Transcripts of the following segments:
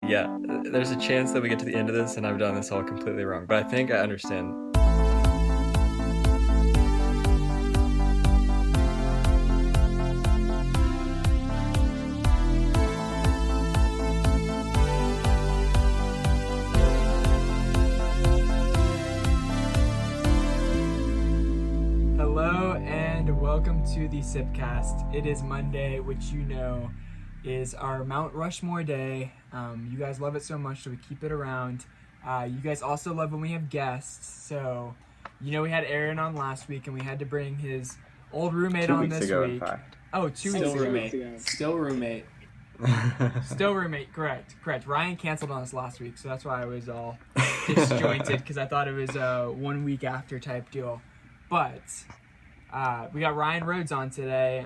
Yeah, there's a chance that we get to the end of this and I've done this all completely wrong, but I think I understand. Hello and welcome to the Sipcast. It is Monday, which you know is our Mount Rushmore day. You guys love it so much, so we keep it around. You guys also love when we have guests. So, you know, we had Aaron on last week, and we had to bring his old roommate on this ago, week. in fact. Oh, 2 weeks ago. Still roommate. Still roommate. Correct. Ryan canceled on us last week, so that's why I was all disjointed because I thought it was a 1 week after type deal. But we got Ryan Rhodes on today.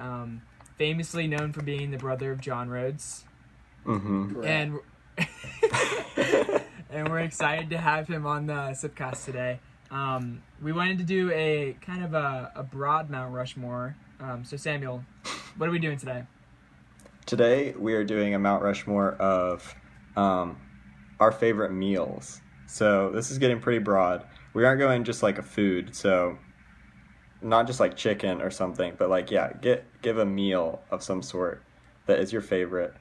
Famously known for being the brother of John Rhodes. Mm-hmm. And and we're excited to have him on the Sipcast today. We wanted to do a kind of a broad Mount Rushmore. So Samuel, what are we doing today? Today we are doing a Mount Rushmore of our favorite meals. So this is getting pretty broad. We aren't going just like a food, so not just like chicken or something, but like, yeah, give a meal of some sort that is your favorite.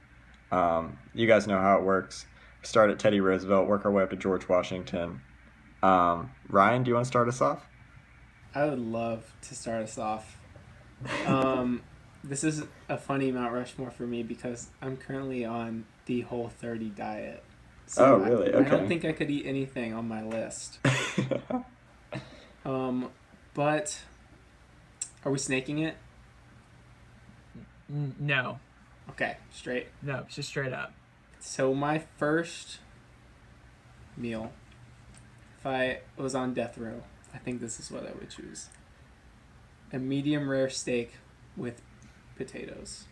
You guys know how it works. Start at Teddy Roosevelt, work our way up to George Washington. Ryan, do you want to start us off? I would love to start us off. This is a funny Mount Rushmore for me because I'm currently on the Whole30 diet. So really? I Okay. don't think I could eat anything on my list. But are we snaking it? No, Okay, straight. no, just straight up. So my first meal, if I was on death row, I think this is what I would choose. A medium rare steak with potatoes.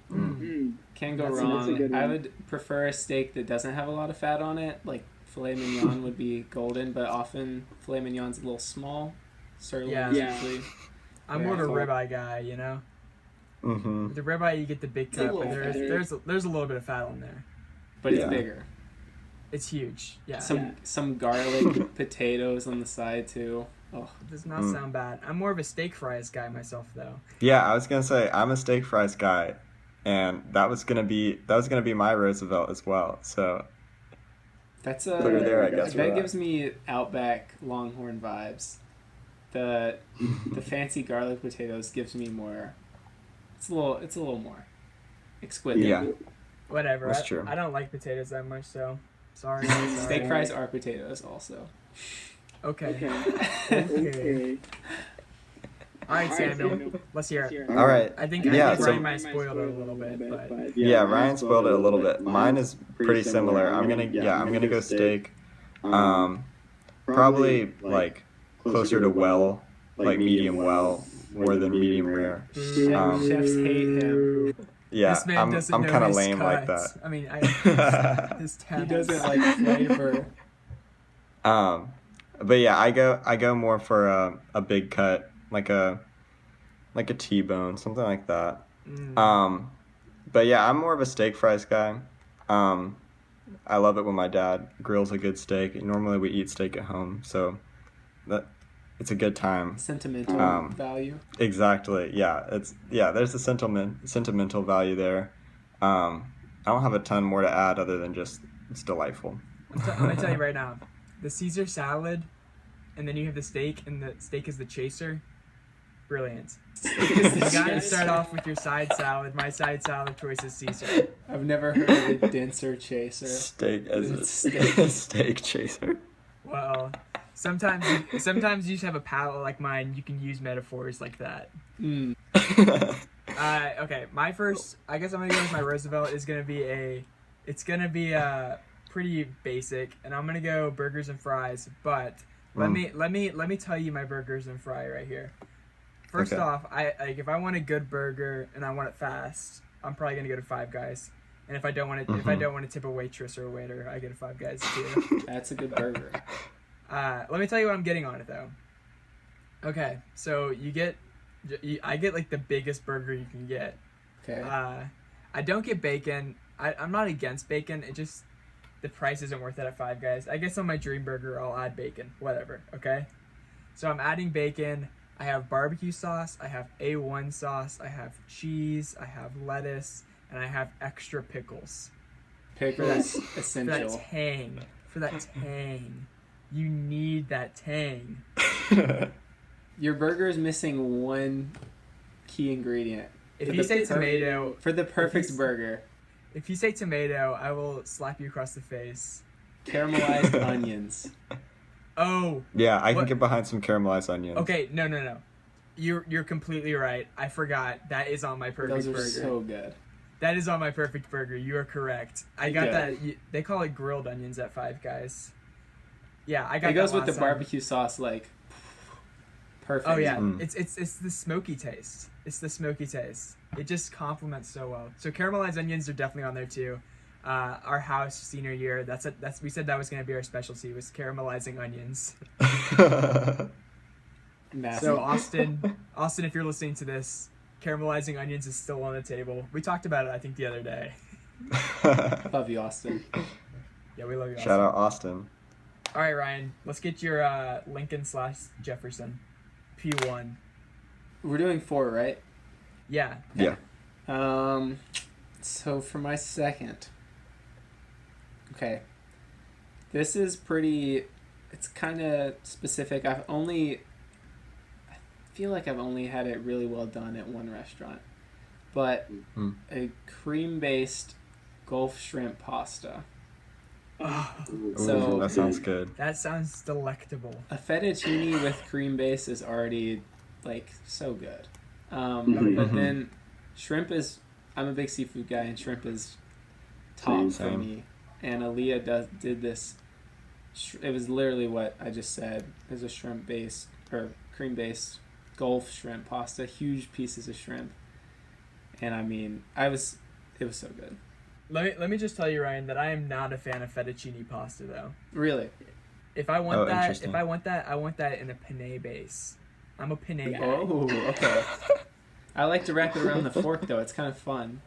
Can't go That's a wrong. good I one. would prefer a steak that doesn't have a lot of fat on it. Like filet mignon would be golden, but often filet mignon's a little small. Sirloin is Yeah. usually. I'm more of a ribeye guy, you know. Mm-hmm. With the ribeye, you get the big It's a cup, little and there's a little bit of fat on there. But it's Yeah. bigger. It's huge. Yeah. Some garlic potatoes on the side too. Oh, It does not sound bad. I'm more of a steak fries guy myself, though. Yeah, I was gonna say I'm a steak fries guy, and that was gonna be my Roosevelt as well. So that's put her there, I guess. for that that. gives me Outback Longhorn vibes. The fancy garlic potatoes gives me more. It's a little more exquisite. Yeah. Whatever. That's true. I don't like potatoes that much, so sorry. Steak fries are potatoes also. Okay. Okay. All right, Samuel. Let's hear it. All right. I think Yeah, Ryan so- might have spoiled it a little bit, but Yeah, Ryan spoiled it a little bit. Mine is pretty similar. I'm gonna go steak. Probably like closer to well, like medium well, more than medium rare. Chefs hate him. Yeah, this man I'm doesn't know kind of his lame like cuts. that. I mean, his He talents. doesn't like flavor. But yeah, I go more for a big cut, like a T-bone, something like that. But yeah, I'm more of a steak fries guy. I love it when my dad grills a good steak. Normally we eat steak at home, so it's a good time. Sentimental value. Exactly. Yeah, there's a sentimental value there. I don't have a ton more to add other than just it's delightful. I'm gonna tell you right now, the Caesar salad, and then you have the steak, and the steak is the chaser. Brilliant. You gotta start off with your side salad. My side salad choice is Caesar. I've never heard of a denser chaser. Steak as a It's steak. steak chaser. Well, sometimes you just have a palate like mine. You can use metaphors like that. Okay, my first. I guess I'm gonna go with my Roosevelt. It's gonna be pretty basic, and I'm gonna go burgers and fries. But let me tell you my burgers and fry right here. First Okay. off, if I want a good burger and I want it fast, I'm probably gonna go to Five Guys. And if I don't want to tip a waitress or a waiter, I go to Five Guys too. That's a good burger. Let me tell you what I'm getting on it though. Okay, so I get like the biggest burger you can get. Okay. I don't get bacon. I'm not against bacon. the price isn't worth it at Five Guys. I guess on my dream burger, I'll add bacon. Whatever, okay? So I'm adding bacon. I have barbecue sauce. I have A1 sauce. I have cheese. I have lettuce. And I have extra pickles. Pickles For that essential. tang. For that tang. You need that tang. Your burger is missing one key ingredient. If For you the say per- tomato, For the perfect If you- burger, if you say tomato, I will slap you across the face. caramelized onions. Oh, Yeah, I can What? get behind some caramelized onions. okay. No. You're completely right. I forgot. That is on my perfect Those are burger. so good. That is on my perfect burger. You are correct. I got Good. that. They call it grilled onions at Five Guys. Yeah, I got It goes that with the last time. barbecue sauce, like perfect. Oh yeah, Mm. it's the smoky taste. It's the smoky taste. It just complements so well. So caramelized onions are definitely on there too. Our house senior year, that's we said that was gonna be our specialty, was caramelizing onions. Massive. So Austin, if you're listening to this, caramelizing onions is still on the table. We talked about it, I think, the other day. Love you, Austin. Yeah, we love you. Austin. Shout out Austin. All right, Ryan, let's get your Lincoln/Jefferson P1. We're doing 4, right? Yeah. Yeah. So for my second, okay, this is pretty. It's kind of specific. I feel like I've only had it really well done at one restaurant, but Mm. a cream-based Gulf shrimp pasta. Ooh, So- that sounds good. That sounds delectable. A fettuccine with cream base is already like so good. But Mhm. then shrimp is. I'm a big seafood guy, and shrimp is top for Same. me. And Aaliyah did this. It was literally what I just said. It was a shrimp based or cream based Gulf shrimp pasta, huge pieces of shrimp. And I mean, it was so good. Let me just tell you, Ryan, that I am not a fan of fettuccine pasta though. Really. If I want that, interesting. I want that in a penne base. I'm a penne guy. Oh, okay. I like to wrap it around the fork though. It's kind of fun.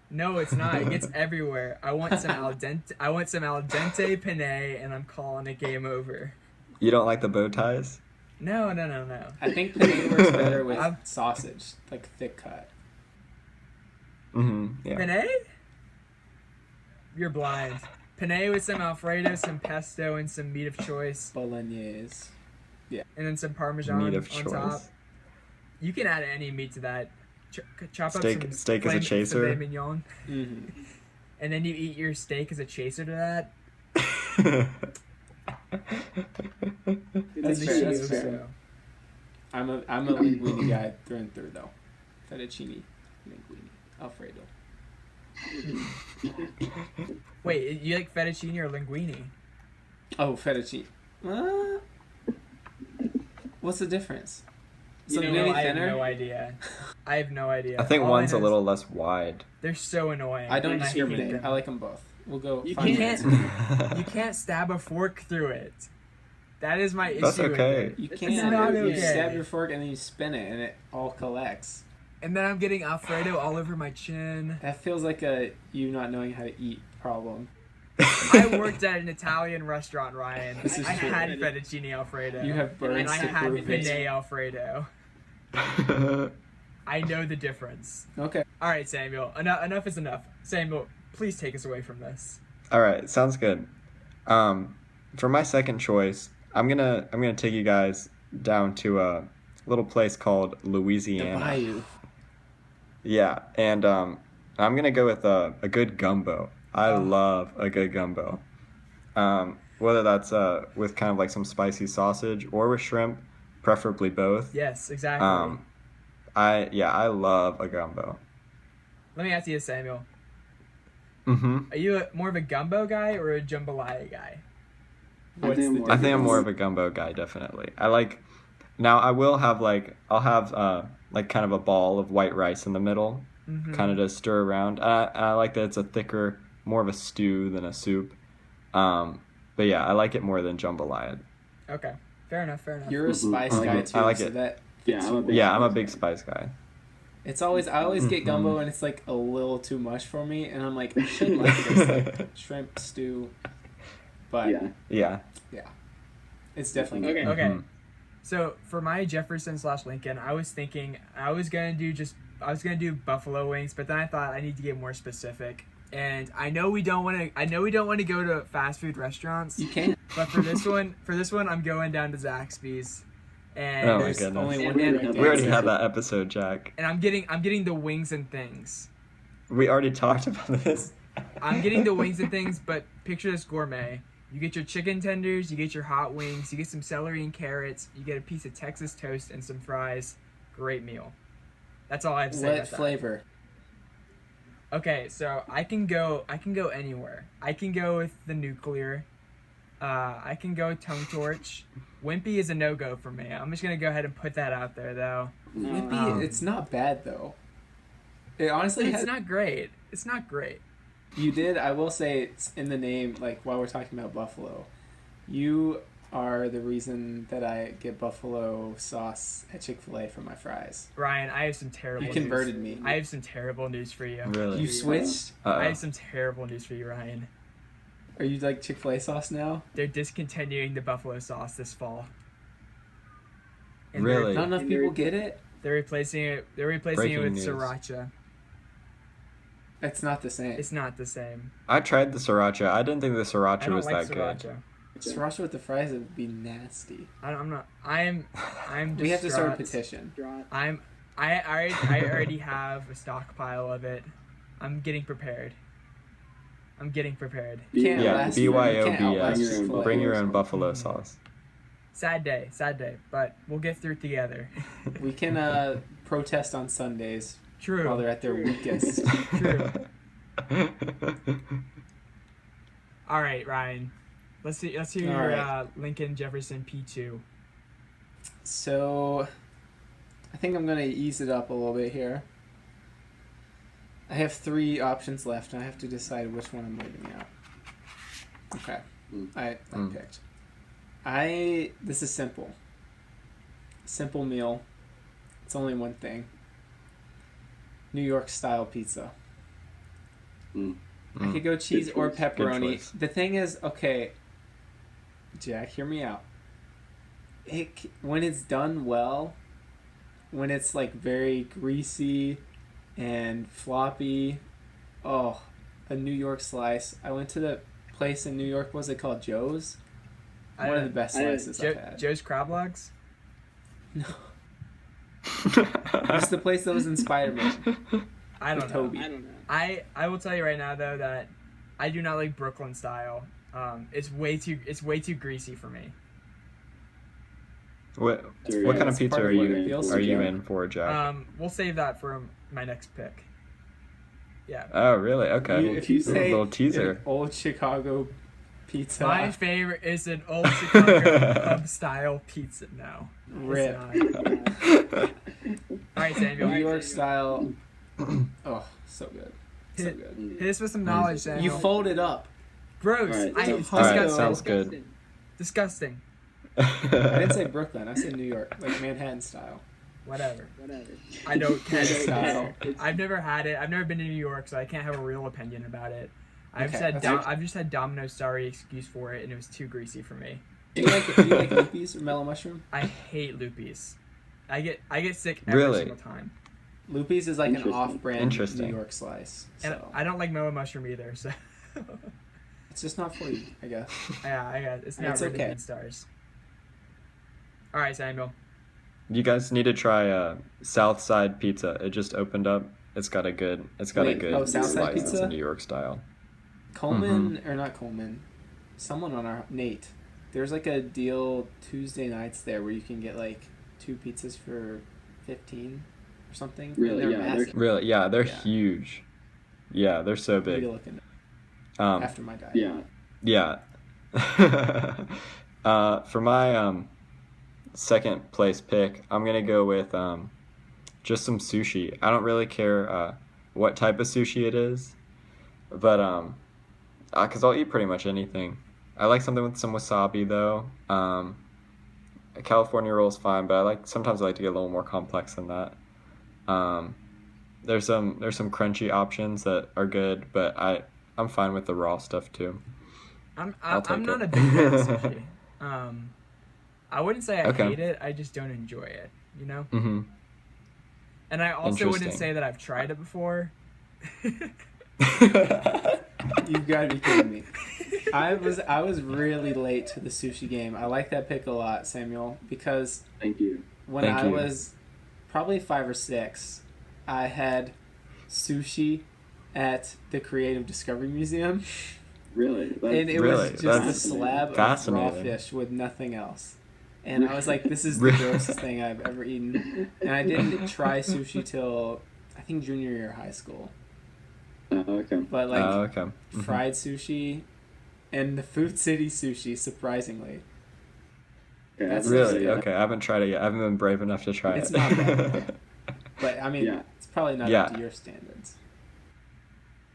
No, it's not. It gets everywhere. I want some al dente. I want some al dente penne, and I'm calling it game over. You don't like the bow ties? No. I think penne works better with I'm- sausage, like thick cut. Mm-hmm. Yeah. Penne? You're blind. Penne with some Alfredo, some pesto, and some meat of choice, Bolognese. and then some Parmesan Meat of on choice. top. You can add any meat to that. Chop Steak- up some steak as a flame chaser? filet mignon, Mm-hmm. and then you eat your steak as a chaser to that. That's As fair, you that's do, fair. so. I'm a linguine guy through and through though. Fettuccine, linguine, Alfredo. Wait, you like fettuccine or linguine? Oh, fettuccine. What's the difference? You know, Linguine I have thinner? no idea. I have no idea. I think All one's know a is little less wide. They're so annoying. I don't and hate discriminate. them. I like them both. We'll go. You find can't- it. You can't stab a fork through it. That is my issue. That's with okay. it. You It's can't. not You okay. stab your fork and then you spin it and it all collects. And then I'm getting Alfredo all over my chin. That feels like a you not knowing how to eat problem. I worked at an Italian restaurant, Ryan. This is I true. had fettuccine Alfredo. You have and birds I to had prove it. penne Alfredo. I know the difference. Okay. All right, Samuel. Enough is enough. Samuel, please take us away from this. All right, sounds good. For my second choice, I'm gonna take you guys down to a little place called The Louisiana. bayou. Yeah, and I'm gonna go with a good gumbo. I love a good gumbo. Whether that's with kind of like some spicy sausage or with shrimp, preferably both. Yes, exactly. I love a gumbo. Let me ask you, Samuel. Mm-hmm. Are you more of a gumbo guy or a jambalaya guy? What's the I think I'm difference? more of a gumbo guy, definitely. I like. Now I will have I'll have like kind of a ball of white rice in the middle, Mm-hmm. kind of to stir around. And I like that it's a thicker, more of a stew than a soup. But yeah, I like it more than jambalaya. Okay, fair enough. You're a spice I like guy it. too. I like so it. that Yeah, I'm a big Yeah, I'm a big spice guy. I always get gumbo and it's like a little too much for me, and I'm like, I should like this like shrimp stew, but Yeah. it's definitely Okay. good. Okay. So for my Jefferson/Lincoln, I was thinking I was gonna do buffalo wings, but then I thought I need to get more specific. And I know we don't want to go to fast food restaurants. You can't. But for this one, I'm going down to Zaxby's. And Oh my There's goodness. only one And- right We already there. had that episode, Jack. and I'm getting the wings and things. We already talked about this. I'm getting the wings and things, but picture this gourmet. You get your chicken tenders, you get your hot wings, you get some celery and carrots, you get a piece of Texas toast and some fries. Great meal. That's all I have to say What about that. flavor? Okay, so I can go anywhere. I can go with the nuclear. I can go tongue torch. Wimpy is a no-go for me. I'm just gonna go ahead and put that out there, though. Wimpy, it's not bad though. It honestly It's has, not great. It's not great. you did. I will say it's in the name. Like while we're talking about buffalo, you are the reason that I get buffalo sauce at Chick-fil-A for my fries. Ryan, I have some terrible. You converted news. me. I have some terrible news for you. Really? You switched. I have some terrible news for you, Ryan. Are you like Chick-fil-A sauce now? They're discontinuing the buffalo sauce this fall. Really? Not enough And people they're- get it. They're replacing it. They're replacing Breaking it with news. sriracha. It's not the same. It's not the same. I tried the sriracha. I didn't think the I sriracha don't was like that sriracha. Sriracha with the fries would be nasty. I'm not. I'm. We have to start a distraught. petition. Draw. I already have a stockpile of it. I'm getting prepared. You can't Yeah, outlast- you can't outlast BYOBS. Chick-fil-A. Bring your own buffalo sauce. Sad day, but we'll get through it together. We can protest on Sundays while True. they're at their weakest. True. All right, Ryan. Let's hear All your right. Lincoln Jefferson P2. So, I think I'm gonna ease it up a little bit here. I have 3 options left, and I have to decide which one I'm leaving out. Okay, I picked. This is simple. Simple meal. It's only one thing. New York style pizza. I could go cheese or choice. Good pepperoni. choice. The thing is, okay, Jack, hear me out. When it's done well, when it's like very greasy and floppy, oh, a New York slice. I went to the place in New York. What was it called? Joe's. One of the best slices I've had. Joe's Crab Logs. No, it's the place that was in Spider-Man. I don't With know. Toby. I don't know. I will tell you right now though that I do not like Brooklyn style. It's way too greasy for me. What Dude, kind of that's pizza part are of what you appeals are to you Jack. in for, Jack? We'll save that for my next pick. Yeah. Oh, really? Okay. If you say little teaser. an old Chicago pizza, My favorite is an old Chicago pub style pizza. No. rip. It's not. All right, Samuel. New York style. Oh, so good. So Hit- good. Hit us with some knowledge, Samuel. You fold it up. Gross. All right, It's All right, disgusting. sounds good. Disgusting. I didn't say Brooklyn. I said New York, like Manhattan style. Whatever. Whatever. I don't care. Style. I've never had it. I've never been to New York, so I can't have a real opinion about it. I've Okay, said that's- I've just had Domino's sorry excuse for it, and it was too greasy for me. Do you like Loopy's or Mellow Mushroom? I hate Loopy's. I get sick every Really? single time, Loopy's is like an Interesting. off-brand Interesting. New York slice. and So I don't like Mellow Mushroom either. So it's just not for you, I guess. yeah, I got it's not It's rated okay. in stars. All right, Samuel. You guys need to try South Side Pizza. It just opened up. It's got a good Wait, oh, South Side slice. It's Pizza? a New York style. Coleman or not Coleman, someone on our Nate. There's like a deal Tuesday nights there where you can get like 2 pizzas for 15 or something. Really? They're Yeah, they're- massive. Really? Yeah, they're Yeah. huge. Yeah, they're so Maybe big. looking Um, after my diet. Yeah. yeah. For my second place pick, I'm gonna go with just some sushi. I don't really care what type of sushi it is, but because I'll eat pretty much anything. I like something with some wasabi though. A California roll is fine, but sometimes I like to get a little more complex than that. there's some crunchy options that are good, but I'm fine with the raw stuff too. I'll take I'm not it. a big fan of sushi. I wouldn't say I Okay. hate it. I just don't enjoy it. You know. Mm-hmm. And I also wouldn't Interesting. say that I've tried it before. You've got to be kidding me. I was really late to the sushi game. I like that pick a lot, Samuel, because Thank you. when Thank I you. was probably 5 or 6, I had sushi at the Creative Discovery Museum, Really? and it Really? was just a That's slab of raw fascinating. fish with nothing else. And I was like, this is the grossest thing I've ever eaten. And I didn't try sushi till, I think, junior year of high school. Okay. But, like, Okay. Mhm. fried sushi and the Food City sushi, surprisingly. Okay, That's Really? Yeah. Okay, I haven't tried it yet. I haven't been brave enough to try It's it. not bad. But, I mean, Yeah. it's probably not Yeah. up to your standards.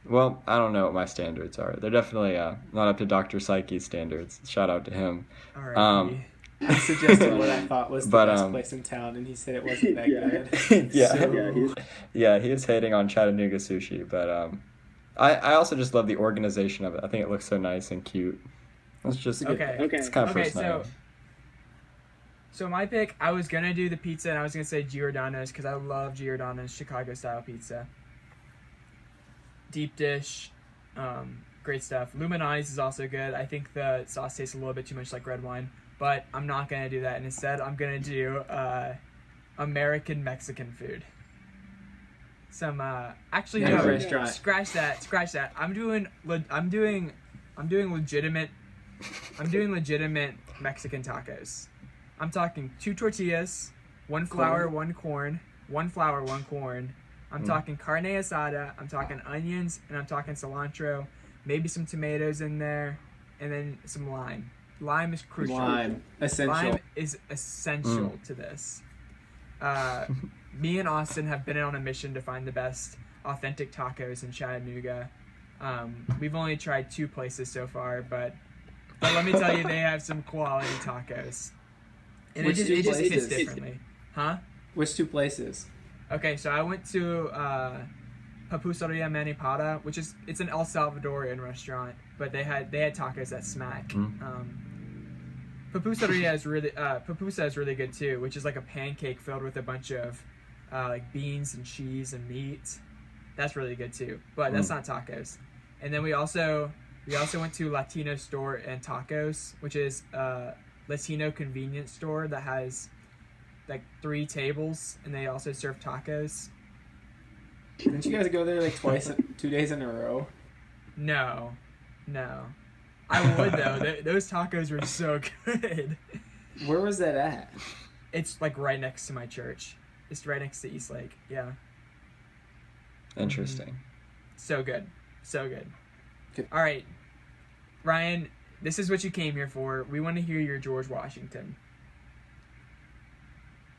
Well, I don't know what my standards are. They're definitely not up to Dr. Psyche's standards. Shout out to him. All right. Um, I suggested what I thought was the But, best place in town, and he said it wasn't that Yeah. good. Yeah. So- Yeah, he's Yeah, he is hating on Chattanooga sushi, but I also just love the organization of it. I think it looks so nice and cute. It's just Okay. It's kind of Okay, personality. So my pick, I was gonna do the pizza, and I was gonna say Giordano's because I love Giordano's Chicago style pizza. Deep dish, great stuff. Luminani's is also good. I think the sauce tastes a little bit too much like red wine, but I'm not gonna do that. And instead, I'm gonna do American Mexican food. Some actually Like no, a restaurant. scratch that. I'm doing legitimate Mexican tacos. I'm talking 2 tortillas, 1 flour, 1 corn, 1 flour, 1 corn. I'm talking carne asada, I'm talking onions, and I'm talking cilantro, maybe some tomatoes in there, and then some lime. Lime is crucial. Lime. Essential. Lime is essential to this. Me and Austin have been on a mission to find the best authentic tacos in Chattanooga. We've only tried 2 places so far, but let me tell you, they have some quality tacos. And Which it 2 just hits places? differently. Huh? Which 2 places? Okay, so I went to Papusaria Manipada, which it's an El Salvadorian restaurant, but they had tacos that smack. Papusaria is really pupusa is really good too, which is like a pancake filled with a bunch of like beans and cheese and meat. That's really good too, but that's not tacos. And then we also went to Latino Store and Tacos, which is a Latino convenience store that has like 3 tables, and they also serve tacos. Didn't you guys go there like 2 days in a row? No. I would though. Those tacos were so good. Where was that at? It's like right next to my church. It's right next to East Lake. Yeah. Interesting. So good. Good. All right. Ryan, this is what you came here for. We want to hear your George Washington.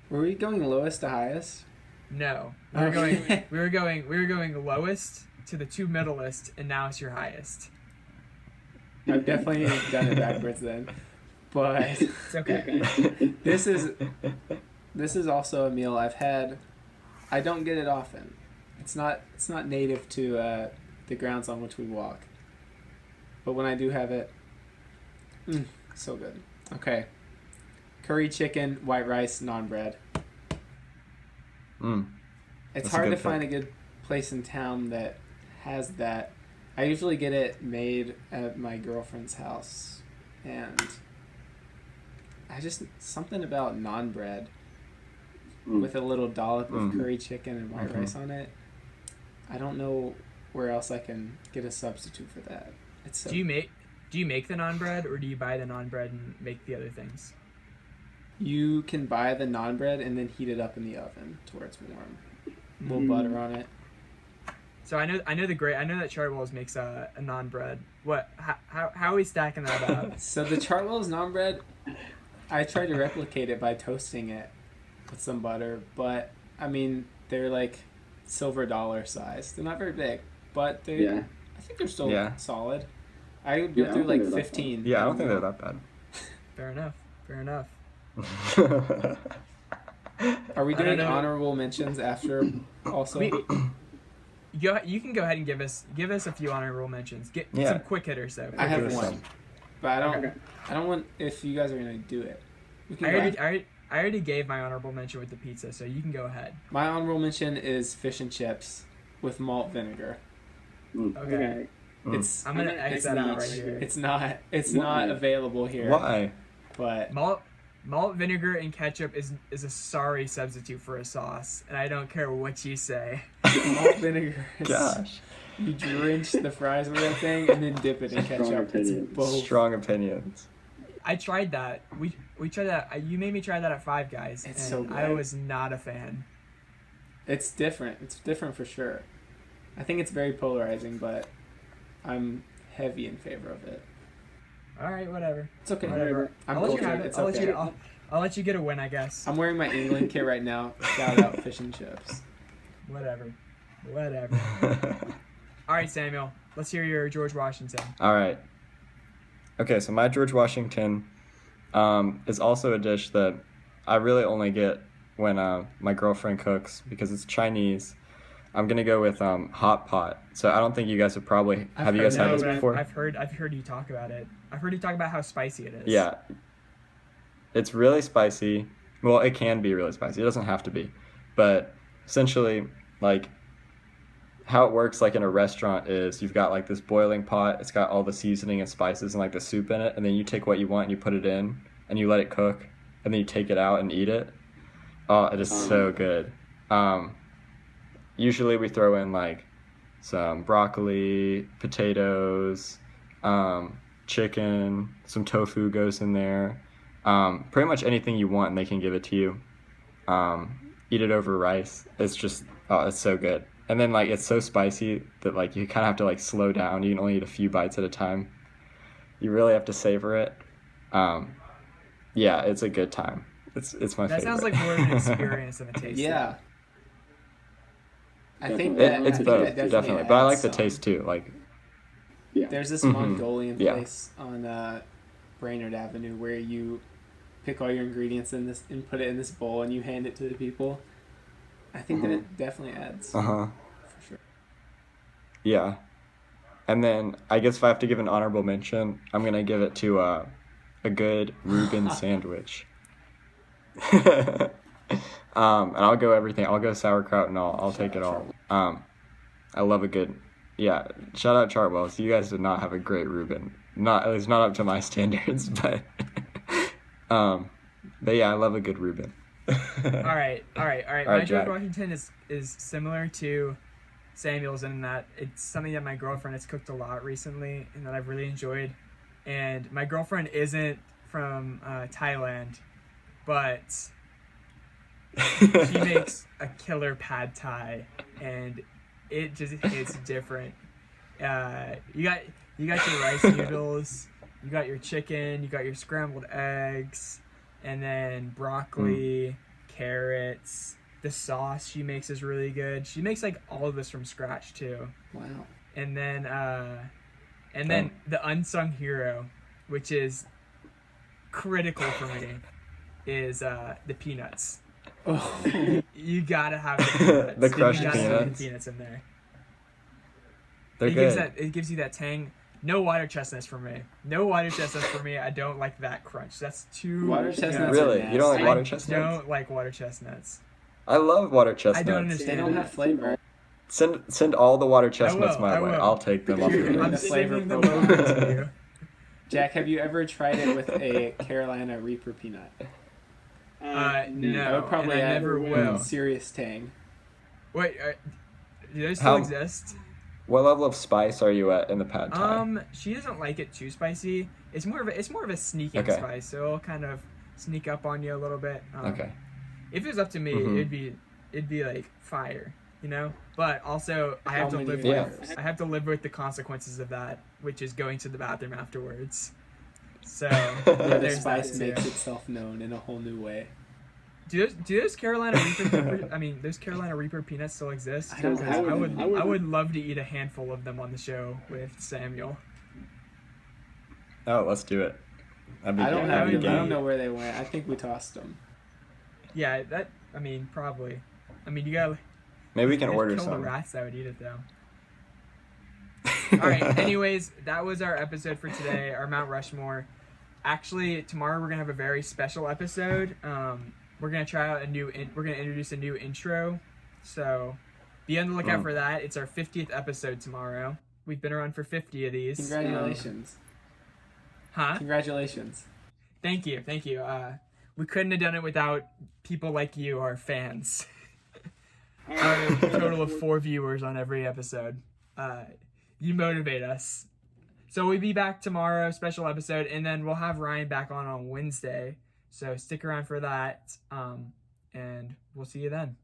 Were we going lowest to highest? No. We Okay. were going lowest to the 2 middleist, and now it's your highest. I've definitely done it backwards then. But It's okay. this is also a meal I've had. I don't get it often. It's not native to the grounds on which we walk. But when I do have it, so good. Okay. Curry chicken, white rice, naan bread. Mm. It's That's a hard to good find a pick. good place in town that has that. I usually get it made at my girlfriend's house, and something about naan bread with a little dollop of curry chicken and white rice on it. I don't know where else I can get a substitute for that. It's so Do you make the naan bread, or do you buy the naan bread and make the other things? You can buy the naan bread and then heat it up in the oven to where it's warm. A little butter on it. So I know that Chartwells makes a naan bread. What? How are we stacking that up? So the Chartwell's naan bread, I tried to replicate it by toasting it with some butter, but I mean they're like silver dollar size. They're not very big, but they Yeah. I think they're still Yeah. solid. I would go Yeah, I through don't like think they're that 15. Yeah, I don't think they're that bad. Fair enough. Are we I don't doing know. honorable mentions after also? You can go ahead and give us a few honorable mentions. Get Yeah. some quick hitters though. I have Give us one, some. but I don't. Okay. I don't want if you guys are gonna do it. We can I go already, ahead. I already gave my honorable mention with the pizza, so you can go ahead. My honorable mention is fish and chips with malt vinegar. Okay. Mm. It's I'm gonna it's X that out not- right here. It's not. It's Why? not available here. Why? But Malt vinegar and ketchup is a sorry substitute for a sauce, and I don't care what you say. malt vinegar. Is, Gosh. You drench the fries with that thing and then dip it in Strong ketchup. It's opinions. both. Strong opinions. I tried that. We tried that. You made me try that at Five Guys, It's and so good. I was not a fan. It's different. It's different for sure. I think it's very polarizing, but I'm heavy in favor of it. All right, whatever. It's okay. Whatever. I'm I'll let you cultured. have it. It's I'll let okay. you. I'll let you get a win, I guess. I'm wearing my England kit right now. Shout out fish and chips. Whatever. All right, Samuel. Let's hear your George Washington. All right. Okay, so my George Washington is also a dish that I really only get when my girlfriend cooks because it's Chinese. I'm gonna go with hot pot. So I don't think you guys have probably have you guys had this but before? I've heard you talk about it. I've heard you talk about how spicy it is. Yeah. It's really spicy. Well, it can be really spicy. It doesn't have to be. But essentially, like, how it works, like, in a restaurant is you've got, like, this boiling pot. It's got all the seasoning and spices and, like, the soup in it. And then you take what you want and you put it in. And you let it cook. And then you take it out and eat it. Oh, it is so good. Usually we throw in, like, some broccoli, potatoes, chicken, some tofu goes in there. Pretty much anything you want and they can give it to you. Eat it over rice. It's just, oh, it's so good. And then, like, it's so spicy that, like, you kind of have to, like, slow down. You can only eat a few bites at a time. You really have to savor it. Yeah, it's a good time. It's my favorite. That sounds like more of an experience than a taste. Yeah. I think It- that It's I think both, that definitely. But I like adds the some. taste, too. Like, Yeah. There's this Mhm. Mongolian Yeah. place on Brainerd Avenue where you pick all your ingredients in this and put it in this bowl and you hand it to the people. I think that it definitely adds uh-huh. for sure. Yeah. And then I guess if I have to give an honorable mention, I'm going to give it to a good Reuben sandwich. And I'll go everything. I'll go sauerkraut and I'll take it all. I love a good, yeah. Shout out Chartwell. So you guys did not have a great Reuben. Not at least not up to my standards, but yeah, I love a good Reuben. All right. All My right, George Jack. Washington is similar to Samuel's in that it's something that my girlfriend has cooked a lot recently and that I've really enjoyed. And my girlfriend isn't from Thailand, but she makes a killer pad thai, and it just hits different. You got your rice noodles, you got your chicken, you got your scrambled eggs, and then broccoli, carrots. The sauce she makes is really good. She makes like all of this from scratch too. Wow. And then the unsung hero, which is critical for me, is the peanuts. Oh. You gotta have the peanuts. The crushed You gotta have peanuts. the peanuts in there. They're good. It gives you that tang. No water chestnuts for me. No water chestnuts for me. I don't like that crunch. That's too. Water chestnuts Really? are You don't like nasty. water I chestnuts? don't like water chestnuts. I love water chestnuts. I don't They understand. don't have flavor. Send all the water chestnuts will, my I way. will. I'll take them off your You're- I'm the list. flavor saving them profile. over to you. Jack, have you ever tried it with a Carolina Reaper peanut? No, I would probably and I add never will. serious tang. Wait, do those How- still exist? What level of spice are you at in the pad thai? She doesn't like it too spicy. It's more of a sneaking Okay. spice, so it'll kind of sneak up on you a little bit. Okay. If it was up to me, Mhm. it'd be like fire, you know. But also, I have How to many live flavors? with I have to live with the consequences of that, which is going to the bathroom afterwards. So Where the there's spice that too. makes itself known in a whole new way. Do those Carolina Reaper? Those Carolina Reaper peanuts still exist? I don't Because know. I would love to eat a handful of them on the show with Samuel. Oh, let's do it. That'd be I don't good. have That'd them. be I good. don't know where they went. I think we tossed them. Yeah, probably. You gotta. Maybe we can They'd order kill the some. rats that would eat it though. All right. Anyways, that was our episode for today. Our Mount Rushmore. Actually, tomorrow we're gonna have a very special episode. We're gonna try out we're gonna introduce a new intro. So be on the lookout for that. It's our 50th episode tomorrow. We've been around for 50 of these. Congratulations. Congratulations. Thank you. We couldn't have done it without people like you, our fans. A total of 4 viewers on every episode. You motivate us. So we'll be back tomorrow, special episode, and then we'll have Ryan back on Wednesday. So stick around for that, and we'll see you then.